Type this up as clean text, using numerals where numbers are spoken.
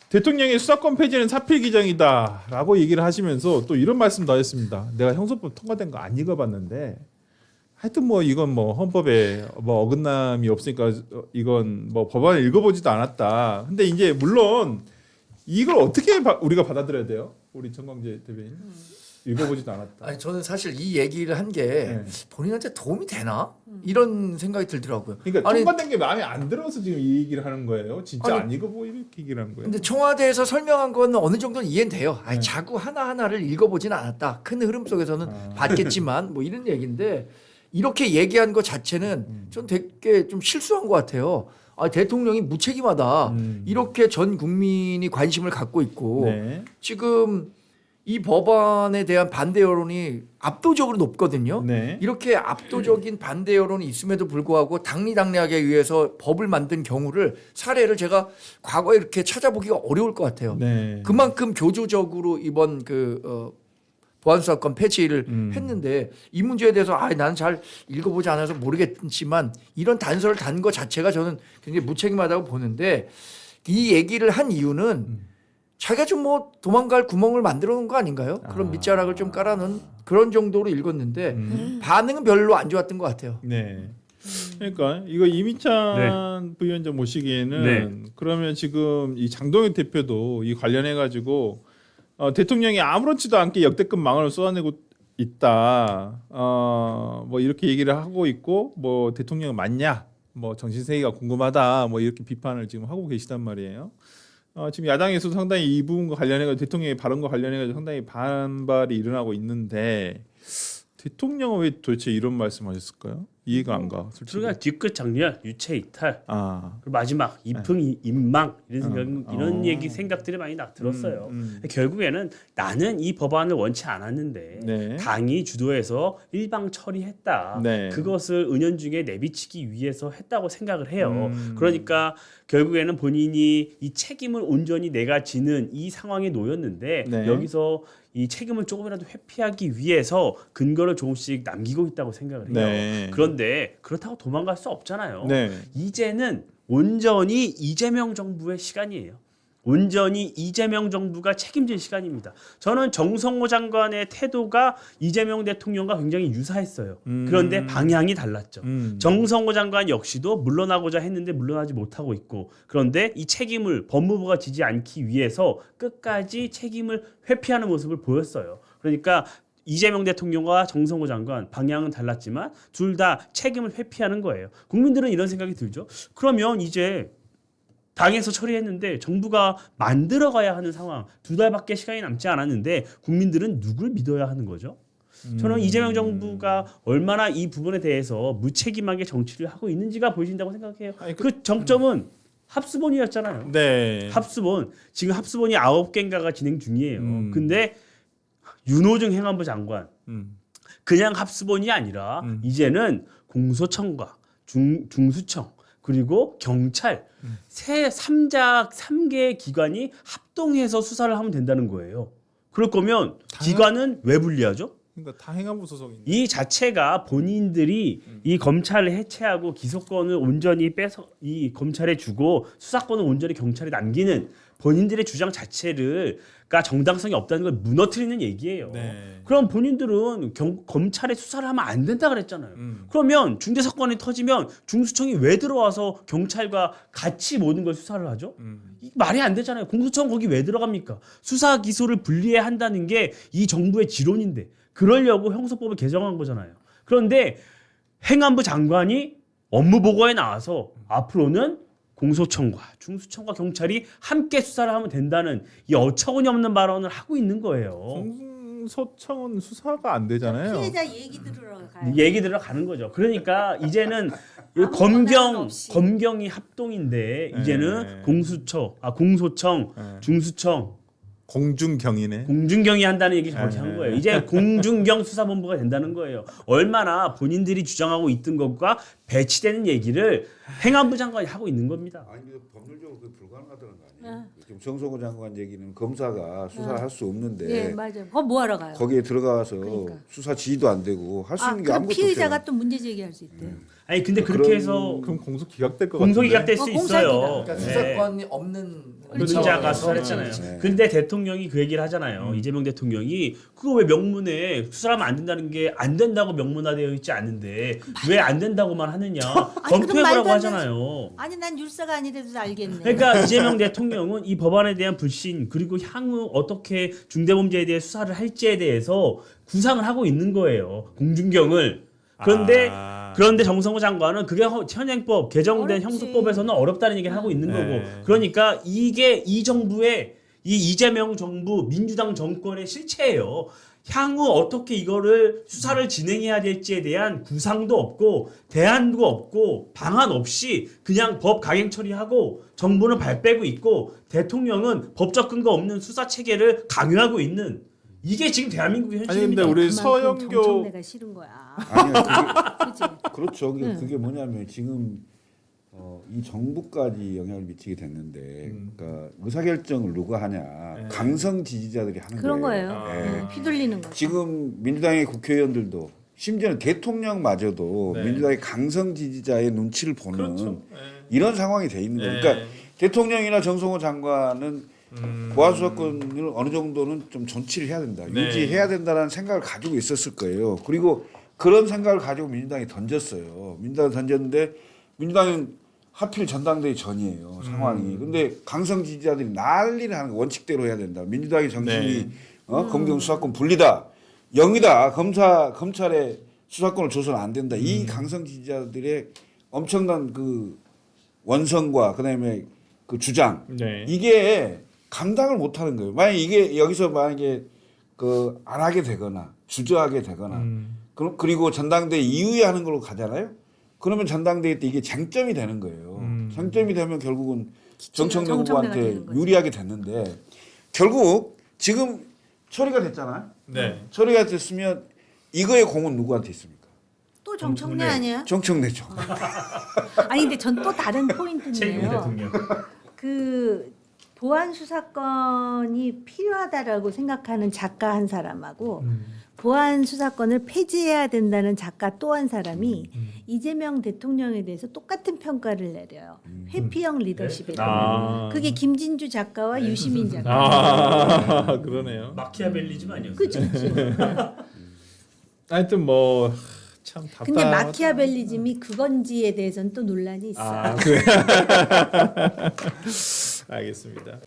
대통령의 수사권 폐지는 사필 규정이다라고 얘기를 하시면서 또 이런 말씀도 하셨습니다. 내가 형사법 통과된 거 안 읽어봤는데 하여튼 뭐 이건 뭐 헌법에 뭐 어긋남이 없으니까 이건 뭐 법안을 읽어보지도 않았다. 근데 이제 물론 이걸 어떻게 우리가 받아들여야 돼요? 우리 정광재 대변인 읽어보지도 않았다. 아니 저는 사실 이 얘기를 한 게 네. 본인한테 도움이 되나 이런 생각이 들더라고요. 그러니까 아니, 통과된 게 마음에 안 들어서 지금 이 얘기를 하는 거예요. 진짜 아니, 안 읽어보 이렇게 얘기를 한 거예요. 근데 청와대에서 설명한 건 어느 정도는 이해는 돼요. 아니, 네. 자꾸 하나하나를 읽어보지는 않았다. 큰 흐름 속에서는 봤겠지만 뭐 이런 얘기인데 이렇게 얘기한 것 자체는 전 되게 좀 실수한 것 같아요. 아, 대통령이 무책임하다. 이렇게 전 국민이 관심을 갖고 있고 네. 지금 이 법안에 대한 반대 여론이 압도적으로 높거든요. 네. 이렇게 압도적인 반대 여론이 있음에도 불구하고 당리당략에 의해서 법을 만든 경우를 사례를 제가 과거에 이렇게 찾아보기가 어려울 것 같아요. 네. 그만큼 교조적으로 이번 보안수사권 폐지를 했는데 이 문제에 대해서 나는 잘 읽어보지 않아서 모르겠지만 이런 단서를 단 것 자체가 저는 굉장히 무책임하다고 보는데 이 얘기를 한 이유는 자기가 좀 뭐 도망갈 구멍을 만들어 놓은 거 아닌가요? 그런 밑자락을 좀 깔아놓은 그런 정도로 읽었는데 반응은 별로 안 좋았던 것 같아요. 네. 그러니까 이거 이미찬 부위원장 모시기에는 그러면 지금 이 장동혁 대표도 이 관련해 가지고 대통령이 아무렇지도 않게 역대급 망언을 쏟아내고 있다. 뭐 이렇게 얘기를 하고 있고 뭐 대통령 맞냐? 뭐 정신세계가 궁금하다. 뭐 이렇게 비판을 지금 하고 계시단 말이에요. 지금 야당에서도 상당히 이 부분과 관련해서 대통령의 발언과 관련해서 상당히 반발이 일어나고 있는데 대통령은 왜 도대체 이런 말씀하셨을까요? 이해가 안 가. 솔직히. 그러니까 뒤끝 장렬, 유체 이탈, 아, 그리고 마지막 이풍 인망 이런 얘기 생각들이 많이 들었어요. 결국에는 나는 이 법안을 원치 않았는데 네. 당이 주도해서 일방 처리했다. 네. 그것을 은연중에 내비치기 위해서 했다고 생각을 해요. 그러니까 결국에는 본인이 이 책임을 온전히 내가 지는 이 상황에 놓였는데 네. 여기서 이 책임을 조금이라도 회피하기 위해서 근거를 조금씩 남기고 있다고 생각을 해요. 네. 그런데 그렇다고 도망갈 수 없잖아요. 네. 이제는 온전히 이재명 정부의 시간이에요. 온전히 이재명 정부가 책임질 시간입니다. 저는 정성호 장관의 태도가 이재명 대통령과 굉장히 유사했어요. 그런데 방향이 달랐죠. 정성호 장관 역시도 물러나고자 했는데 물러나지 못하고 있고 그런데 이 책임을 법무부가 지지 않기 위해서 끝까지 책임을 회피하는 모습을 보였어요. 그러니까 이재명 대통령과 정성호 장관 방향은 달랐지만 둘 다 책임을 회피하는 거예요. 국민들은 이런 생각이 들죠. 그러면 이제 당에서 처리했는데 정부가 만들어가야 하는 상황 2달밖에 시간이 남지 않았는데 국민들은 누굴 믿어야 하는 거죠? 저는 이재명 정부가 얼마나 이 부분에 대해서 무책임하게 정치를 하고 있는지가 보여진다고 생각해요. 아니, 그 정점은 합수본이었잖아요. 네. 합수본 지금 합수본이 9개인가가 진행 중이에요. 근데 윤호중 행안부 장관 그냥 합수본이 아니라 이제는 공소청과 중수청 그리고 경찰 세 3개의 기관이 합동해서 수사를 하면 된다는 거예요. 그럴 거면 기관은 왜 분리하죠? 그러니까 다 행안부 소속인데. 이 자체가 본인들이 이 검찰을 해체하고 기소권을 온전히 빼서 이 검찰에 주고 수사권을 온전히 경찰에 남기는 본인들의 주장 자체가 정당성이 없다는 걸 무너뜨리는 얘기예요. 네. 그럼 본인들은 검찰에 수사를 하면 안 된다 그랬잖아요. 그러면 중대 사건이 터지면 중수청이 왜 들어와서 경찰과 같이 모든 걸 수사를 하죠? 이게 말이 안 되잖아요. 공수처는 거기 왜 들어갑니까? 수사 기소를 분리해야 한다는 게 이 정부의 지론인데 그러려고 형사법을 개정한 거잖아요. 그런데 행안부 장관이 업무 보고에 나와서 앞으로는 공소청과 중수청과 경찰이 함께 수사를 하면 된다는 이 어처구니 없는 발언을 하고 있는 거예요. 공소청은 수사가 안 되잖아요. 피해자 얘기 들으러 가요. 얘기 들어가는 거죠. 그러니까 이제는 검경이 합동인데 이제는 공소청, 중수청, 공중경이 한다는 얘기 잘못한 거예요. 이제 공중경 수사본부가 된다는 거예요. 얼마나 본인들이 주장하고 있던 것과 배치되는 얘기를 행안부 장관이 하고 있는 겁니다. 아니 근데 법률적으로 그게 불가능하다는 거 아니에요? 지금 정성호 장관 얘기는 검사가 수사를 할 수 없는데 예, 맞아요. 그거 뭐 하러 가요? 거기에 들어가서 그러니까. 수사 지휘도 안 되고 할 수 있는 게 그럼 아무것도 피의자가 없어요. 또 문제 제기할 수 있대. 아니 근데 그렇게 그런- 해서 그럼 공소 기각될 것 같은데. 공소 기각될 수 공소기각. 있어요. 그러니까 네. 수사권이 없는 노동자가 그렇죠. 수사했잖아요. 네. 근데 대통령이 그 얘기를 하잖아요. 이재명 대통령이 그거 왜 명문에 수사하면 안 된다는 게 안 된다고 명문화되어 있지 않은데 왜 안 된다고만 하느냐 검토해보라고 그럼 말도 안 하잖아요. 아니 난 율사가 아니래도 알겠네. 그러니까 이재명 대통령은 이 법안에 대한 불신 그리고 향후 어떻게 중대범죄에 대해 수사를 할지에 대해서 구상을 하고 있는 거예요. 공준경을. 그런데 정성호 장관은 그게 현행법 개정된 어렵지. 형사법에서는 어렵다는 얘기를 하고 있는 네. 거고 그러니까 이게 이 정부의 이 이재명 정부 민주당 정권의 실체예요. 향후 어떻게 이거를 수사를 진행해야 될지에 대한 구상도 없고 대안도 없고 방안 없이 그냥 법 강행 처리하고 정부는 발 빼고 있고 대통령은 법적 근거 없는 수사 체계를 강요하고 있는 이게 지금 대한민국의 아니 현실입니다. 근데 우리 그만큼 서영교 정청래가 싫은 거야. 아니요, 그치? 그렇죠. 네. 그게 뭐냐면 지금 이 정부까지 영향을 미치게 됐는데, 그러니까 의사결정을 누가 하냐, 네. 강성 지지자들이 하는 그런 거예요. 거예요. 예. 휘둘리는 거죠. 지금 민주당의 국회의원들도 심지어는 대통령마저도 네. 민주당의 강성 지지자의 눈치를 보는 그렇죠. 이런 상황이 돼 있는 거예요. 그러니까 대통령이나 정성호 장관은 보안수사권을 어느 정도는 좀 존치를 해야 된다, 네. 유지해야 된다는 생각을 가지고 있었을 거예요. 그리고 그런 생각을 가지고 민주당이 던졌어요. 민주당이 던졌는데 민주당은 하필 전당대회 전이에요 상황이. 근데 강성 지지자들이 난리를 하는 거 원칙대로 해야 된다. 민주당의 정신이 네. 검경 수사권 분리다, 0이다. 검찰의 수사권을 줘서는 안 된다. 이 강성 지지자들의 엄청난 그 원성과 그다음에 그 주장 네. 이게 감당을 못 하는 거예요. 만약 이게 여기서 만약에 그 안 하게 되거나 주저하게 되거나 그리고 전당대회 이후에 하는 걸로 가잖아요. 그러면 전당대회 때 이게 쟁점이 되는 거예요. 쟁점이 되면 결국은 정청래 정청래가 후보한테 되는 거죠. 유리하게 됐는데 결국 지금 처리가 됐잖아요. 네. 처리가 됐으면 이거의 공은 누구한테 있습니까? 또 정청래 아니야? 정청래죠. 아니 근데 전 또 다른 최고 포인트인데요. 대통령. 그 보안 수사권이 필요하다라고 생각하는 작가 한 사람하고 보안 수사권을 폐지해야 된다는 작가 또 한 사람이 이재명 대통령에 대해서 똑같은 평가를 내려요. 회피형 리더십이라고. 아. 그게 김진주 작가와 유시민 작가. 아 그러네요. 마키아벨리즘 아니었어요? 그치 그치. 하여튼 뭐 참 답답. 근데 마키아벨리즘이 그건지에 대해서는 또 논란이 있어요. 아 그래. 알겠습니다.